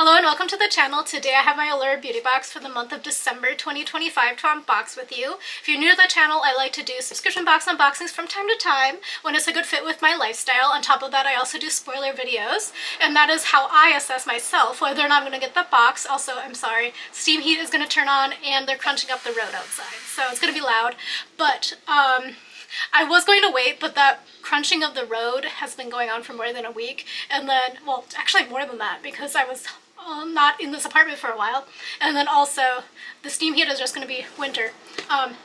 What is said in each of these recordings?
Hello and welcome to the channel. Today I have my Allure beauty box for the month of December 2025 to unbox with you. If you're new to the channel, I like to do subscription box unboxings from time to time when it's a good fit with my lifestyle. On top of that, I also do spoiler videos, and that is how I assess myself whether or not I'm going to get the box. Also, I'm sorry, steam heat is going to turn on and they're crunching up the road outside, so it's going to be loud. But I was going to wait, but that crunching of the road has been going on for more than a week, and then, well, actually more than that, because I was not in this apartment for a while, and then also the steam heat is just going to be winter.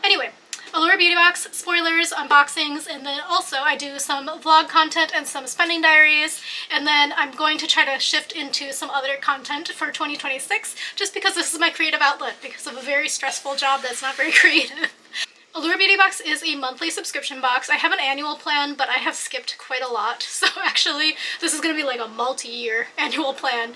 Anyway, Allure beauty box, spoilers, unboxings, and then also I do some vlog content and some spending diaries, and then I'm going to try to shift into some other content for 2026 just because this is my creative outlet because of a very stressful job that's not very creative. Allure Beauty Box is a monthly subscription box. I have an annual plan, but I have skipped quite a lot. So actually, this is going to be like a multi-year annual plan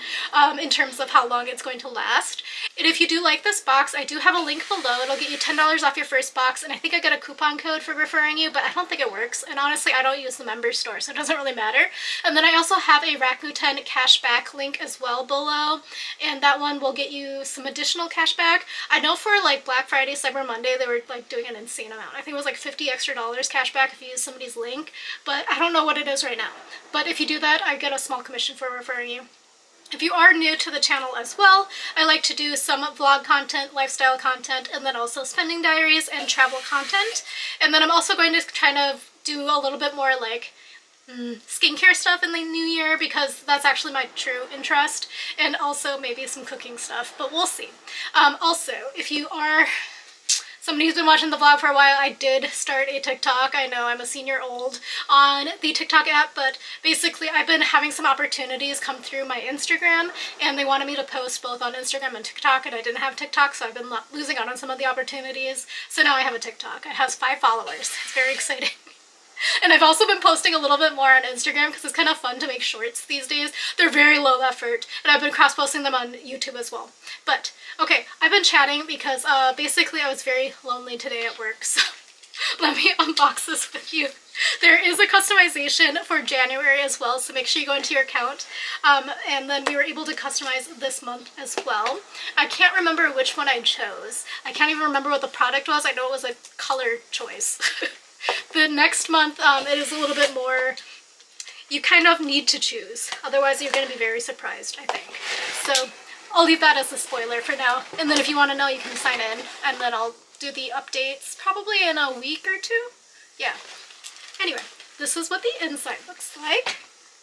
in terms of how long it's going to last. And if you do like this box, I do have a link below. It'll get you $10 off your first box, and I think I got a coupon code for referring you, but I don't think it works. And honestly, I don't use the member store, so it doesn't really matter. And then I also have a Rakuten cashback link as well below, and that one will get you some additional cashback. I know for like Black Friday, Cyber Monday, they were like doing an insane amount. I think it was like $50 extra cash back if you use somebody's link, but I don't know what it is right now. But if you do that, I get a small commission for referring you. If you are new to the channel as well, I like to do some vlog content, lifestyle content, and then also spending diaries and travel content. And then I'm also going to kind of do a little bit more like skincare stuff in the new year because that's actually my true interest, and also maybe some cooking stuff, but we'll see. Also, if you are somebody who's been watching the vlog for a while, I did start a TikTok. I know I'm a senior old on the TikTok app, but basically I've been having some opportunities come through my Instagram, and they wanted me to post both on Instagram and TikTok, and I didn't have TikTok, so I've been losing out on some of the opportunities. So now I have a TikTok. It has 5 followers. It's very exciting. And I've also been posting a little bit more on Instagram because it's kind of fun to make shorts these days. They're very low effort, and I've been cross-posting them on YouTube as well. But, okay, I've been chatting because basically I was very lonely today at work, so let me unbox this with you. There is a customization for January as well, so make sure you go into your account. And then we were able to customize this month as well. I can't remember which one I chose. I can't even remember what the product was. I know it was a color choice. The next month, it is a little bit more, you kind of need to choose. Otherwise, you're going to be very surprised, I think. So I'll leave that as a spoiler for now. And then if you want to know, you can sign in. And then I'll do the updates probably in a week or two. Yeah. Anyway, this is what the inside looks like.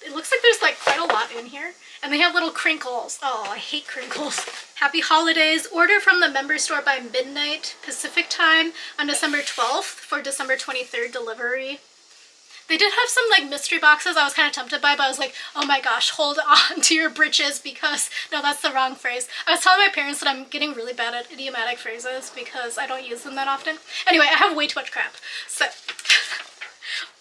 It looks like there's like quite a lot in here. And they have little crinkles. Oh, I hate crinkles. Happy holidays. Order from the member store by midnight Pacific time on December 12th for December 23rd delivery. They did have some like mystery boxes I was kind of tempted by, but I was like, oh my gosh, hold on to your britches because, no, that's the wrong phrase. I was telling my parents that I'm getting really bad at idiomatic phrases because I don't use them that often. Anyway, I have way too much crap. So,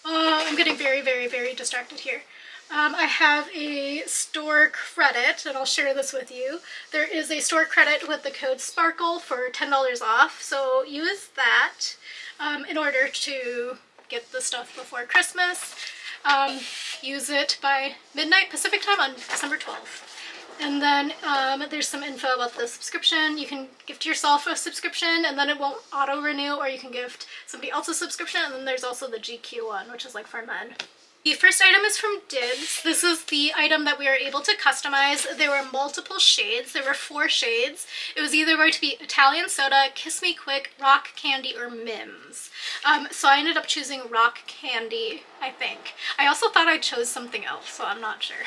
I'm getting very, very, very distracted here. I have a store credit, and I'll share this with you. There is a store credit with the code SPARKLE for $10 off, so use that in order to get the stuff before Christmas. Use it by midnight Pacific time on December 12th. And then there's some info about the subscription. You can gift yourself a subscription, and then it won't auto-renew, or you can gift somebody else a subscription, and then there's also the GQ one, which is like for men. The first item is from Dibs. This is the item that we were able to customize. There were multiple shades. There were 4 shades. It was either going to be Italian Soda, Kiss Me Quick, Rock Candy, or Mims. So I ended up choosing Rock Candy, I think. I also thought I chose something else, so I'm not sure.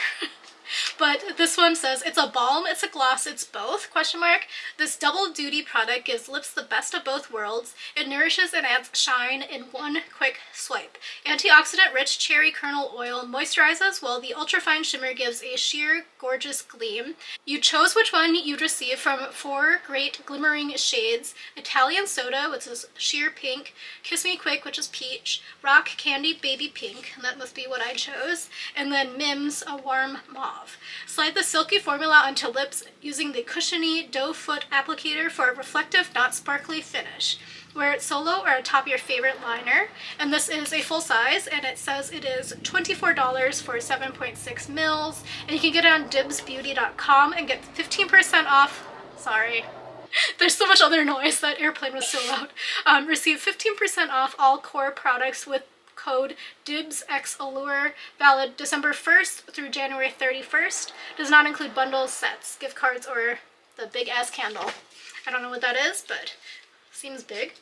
But this one says, it's a balm, it's a gloss, it's both, question mark. This double duty product gives lips the best of both worlds. It nourishes and adds shine in one quick swipe. Antioxidant rich cherry kernel oil moisturizes, while the ultrafine shimmer gives a sheer gorgeous gleam. You chose which one you'd receive from 4 great glimmering shades. Italian Soda, which is sheer pink, Kiss Me Quick, which is peach, Rock Candy baby pink, and that must be what I chose, and then Mims, a warm mauve. Slide the silky formula onto lips using the cushiony doe foot applicator for a reflective, not sparkly finish. Wear it solo or atop your favorite liner. And this is a full size, and it says it is $24 for 7.6 mils. And you can get it on dibsbeauty.com and get 15% off. Sorry. There's so much other noise. That airplane was so loud. Receive 15% off all core products with code DIBSXAllure, valid December 1st through January 31st. Does not include bundles, sets, gift cards, or the big ass candle. I don't know what that is, but seems big.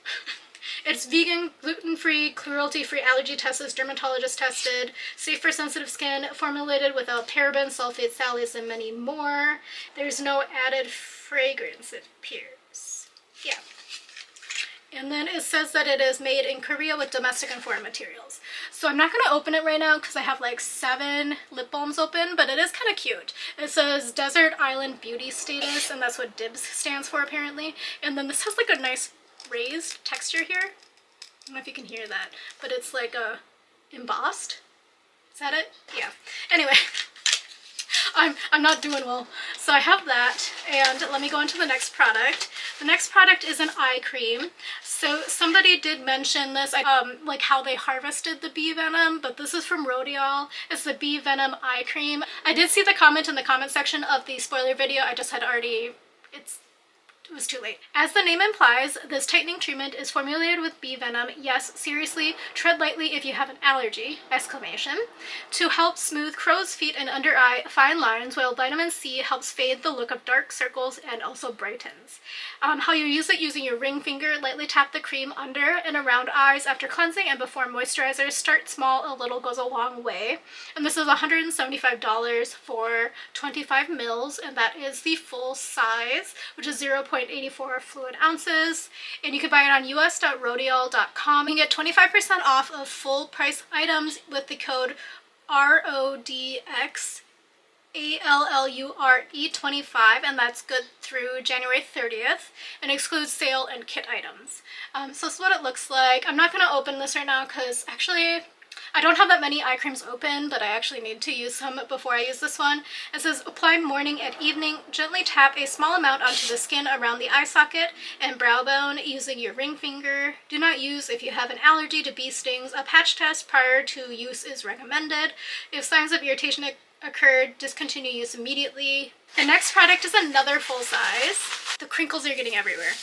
It's vegan, gluten-free, cruelty-free, allergy tested, dermatologist tested, safe for sensitive skin, formulated without parabens, sulfates, phthalates, and many more. There's no added fragrance, it appears. Yeah. And then it says that it is made in Korea with domestic and foreign materials. So I'm not going to open it right now because I have like 7 lip balms open, but it is kind of cute. It says Desert Island Beauty Status, and that's what DIBS stands for apparently. And then this has like a nice raised texture here. I don't know if you can hear that, but it's like embossed. Is that it? Yeah. Anyway. I'm not doing well. So I have that, and let me go into the next product. The next product is an eye cream. So somebody did mention this, like how they harvested the bee venom, but this is from Rodial. It's the bee venom eye cream. I did see the comment in the comment section of the spoiler video. I just had already, it was too late. As the name implies, this tightening treatment is formulated with bee venom. Yes, seriously, tread lightly if you have an allergy! Exclamation. To help smooth crow's feet and under eye fine lines, while vitamin C helps fade the look of dark circles and also brightens. How you use it: using your ring finger, lightly tap the cream under and around eyes after cleansing and before moisturizers. Start small, a little goes a long way. And this is $175 for 25 mils, and that is the full size, which is 0.84 fluid ounces. And you can buy it on us.rodial.com. You can get 25% off of full price items with the code RODX ALLURE25, and that's good through January 30th, and excludes sale and kit items. So this is what it looks like. I'm not going to open this right now because actually I don't have that many eye creams open, but I actually need to use some before I use this one. It says apply morning and evening. Gently tap a small amount onto the skin around the eye socket and brow bone using your ring finger. Do not use if you have an allergy to bee stings. A patch test prior to use is recommended. If signs of irritation occurred, discontinue use immediately. The next product is another full size. The crinkles are getting everywhere.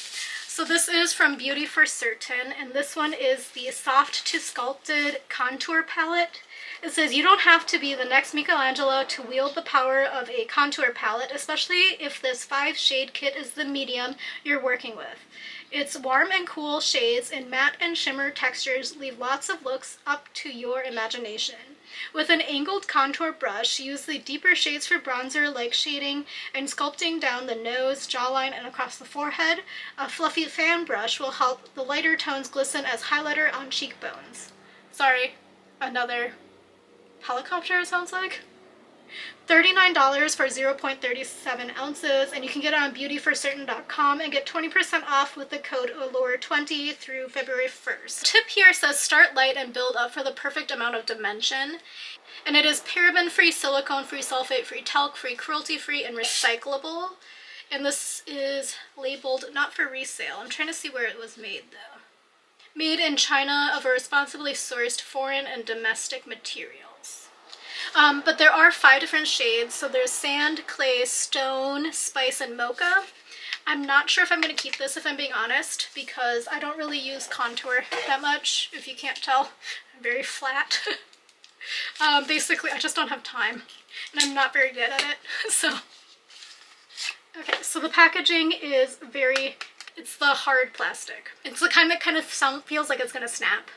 So this is from Beauty for Certain, and this one is the Soft to Sculpted Contour Palette. It says you don't have to be the next Michelangelo to wield the power of a contour palette, especially if this 5-shade kit is the medium you're working with. Its warm and cool shades and matte and shimmer textures leave lots of looks up to your imagination. With an angled contour brush, use the deeper shades for bronzer-like shading and sculpting down the nose, jawline, and across the forehead. A fluffy fan brush will help the lighter tones glisten as highlighter on cheekbones. Sorry, another helicopter it sounds like. $39 for 0.37 ounces, and you can get it on beautyforcertain.com and get 20% off with the code Allure20 through February 1st. The tip here says start light and build up for the perfect amount of dimension. And it is paraben-free, silicone-free, sulfate-free, talc-free, cruelty-free, and recyclable. And this is labeled not for resale. I'm trying to see where it was made though. Made in China of a responsibly sourced foreign and domestic materials. But there are 5 different shades. So there's sand, clay, stone, spice, and mocha. I'm not sure if I'm going to keep this, if I'm being honest, because I don't really use contour that much. If you can't tell, I'm very flat. Basically, I just don't have time, and I'm not very good at it. So, okay, so the packaging is it's the hard plastic. It's the kind that kind of feels like it's going to snap.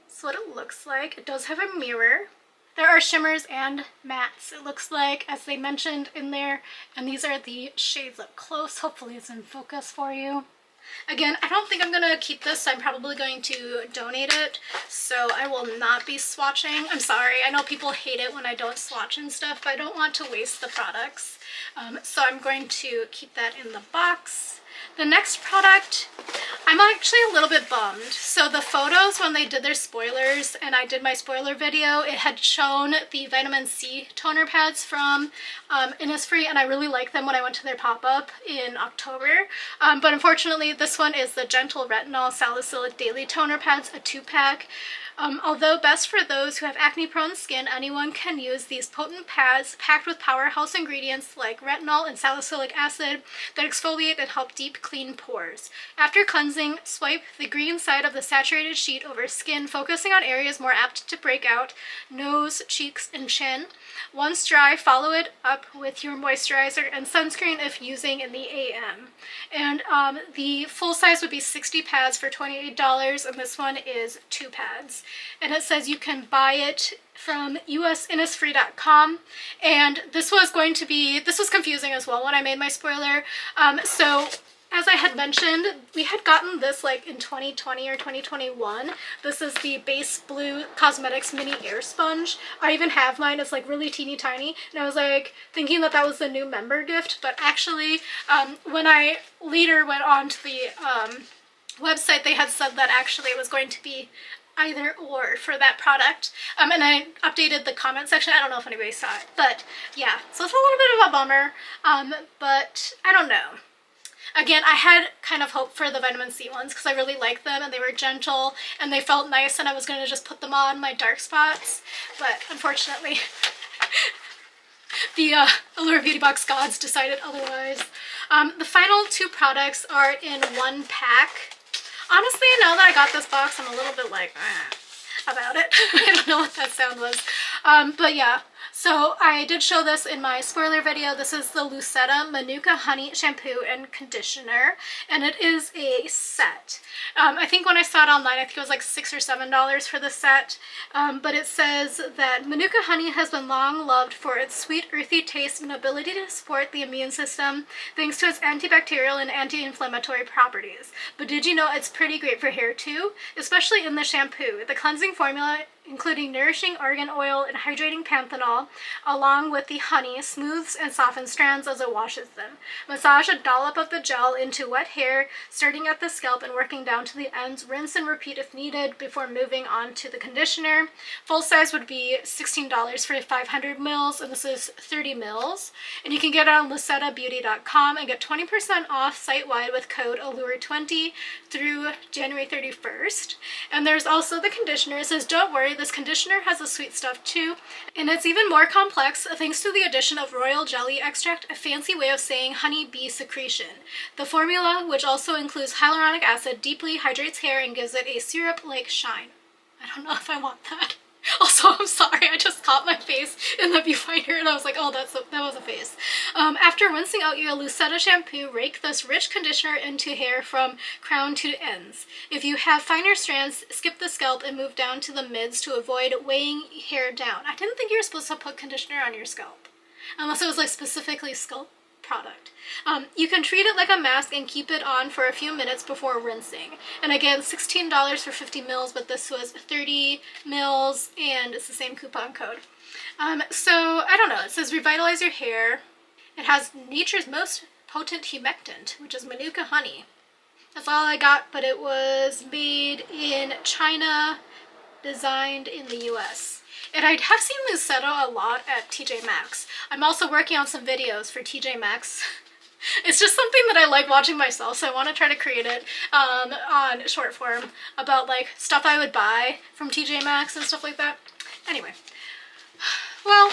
That's what it looks like. It does have a mirror. There are shimmers and mattes, it looks like, as they mentioned in there, and these are the shades up close. Hopefully it's in focus for you. Again, I don't think I'm going to keep this. I'm probably going to donate it, so I will not be swatching. I'm sorry, I know people hate it when I don't swatch and stuff, but I don't want to waste the products. So I'm going to keep that in the box. The next product, I'm actually a little bit bummed. So the photos when they did their spoilers and I did my spoiler video, it had shown the vitamin C toner pads from Innisfree, and I really liked them when I went to their pop-up in October. But unfortunately this one is the Gentle Retinol Salicylic Daily Toner Pads, a 2-pack. Although best for those who have acne-prone skin, anyone can use these potent pads packed with powerhouse ingredients like retinol and salicylic acid that exfoliate and help deep clean pores. After cleansing, swipe the green side of the saturated sheet over skin, focusing on areas more apt to break out: nose, cheeks, and chin. Once dry, follow it up with your moisturizer and sunscreen if using in the AM. And the full size would be 60 pads for $28, and this one is 2 pads. And it says you can buy it from usinnisfree.com, and this was confusing as well when I made my spoiler. So as I had mentioned, we had gotten this like in 2020 or 2021. This is the Base Blue Cosmetics Mini Air Sponge. I even have mine. It's like really teeny tiny, and I was like thinking that that was the new member gift, but actually when I later went on to the website, they had said that actually it was going to be either or for that product, and I updated the comment section. I don't know if anybody saw it, but yeah, so it's a little bit of a bummer, but I don't know. Again, I had kind of hope for the vitamin C ones because I really liked them and they were gentle and they felt nice, and I was going to just put them on my dark spots, but unfortunately the Allure Beauty Box gods decided otherwise. The final 2 products are in 1 pack. Honestly, now that I got this box, I'm a little bit like, about it. I don't know what that sound was. But yeah, so I did show this in my spoiler video. This is the Lucetta Manuka Honey Shampoo and Conditioner, and it is a set. I think when I saw it online, I think it was like $6 or $7 for the set, but it says that Manuka Honey has been long loved for its sweet, earthy taste and ability to support the immune system thanks to its antibacterial and anti-inflammatory properties. But did you know it's pretty great for hair too? Especially in the shampoo. The cleansing formula, including nourishing argan oil and hydrating panthenol, along with the honey, smooths and softens strands as it washes them. Massage a dollop of the gel into wet hair, starting at the scalp and working down to the ends. Rinse and repeat if needed before moving on to the conditioner. Full size would be $16 for 500 mils, and this is 30 mils. And you can get it on lucettabeauty.com and get 20% off site-wide with code Allure20 through January 31st. And there's also the conditioner. It says, don't worry, this conditioner has the sweet stuff too, and it's even more complex thanks to the addition of royal jelly extract, a fancy way of saying honey bee secretion. The formula, which also includes hyaluronic acid, deeply hydrates hair and gives it a syrup-like shine. I don't know if I want that. Also, I'm sorry, I just caught my face in the viewfinder and I was like, oh, that was a face. After rinsing out your Lucetta shampoo, rake this rich conditioner into hair from crown to ends. If you have finer strands, skip the scalp and move down to the mids to avoid weighing hair down. I didn't think you were supposed to put conditioner on your scalp, unless it was like specifically scalp product. You can treat it like a mask and keep it on for a few minutes before rinsing. And again, $16 for 50 mils, but this was 30 mils and it's the same coupon code. So I don't know, it says revitalize your hair. It has nature's most potent humectant, which is Manuka honey. That's all I got, but it was made in China, designed in the US. And I have seen Lucetta a lot at TJ Maxx. I'm also working on some videos for TJ Maxx. It's just something that I like watching myself, so I want to try to create it on short form about like stuff I would buy from TJ Maxx and stuff like that. Anyway, well,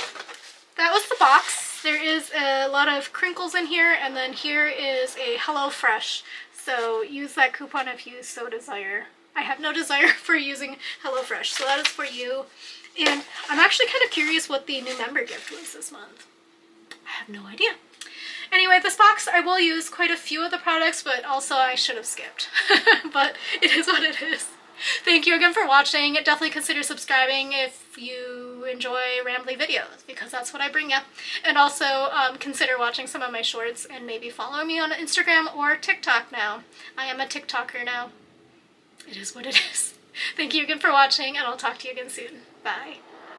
that was the box. There is a lot of crinkles in here, and then here is a HelloFresh. So use that coupon if you so desire. I have no desire for using HelloFresh, so that is for you. And I'm actually kind of curious what the new member gift was this month. I have no idea. Anyway, this box, I will use quite a few of the products, but also I should have skipped. But it is what it is. Thank you again for watching. Definitely consider subscribing if you enjoy rambly videos, because that's what I bring you. And also consider watching some of my shorts and maybe follow me on Instagram or TikTok now. I am a TikToker now. It is what it is. Thank you again for watching, and I'll talk to you again soon. Bye.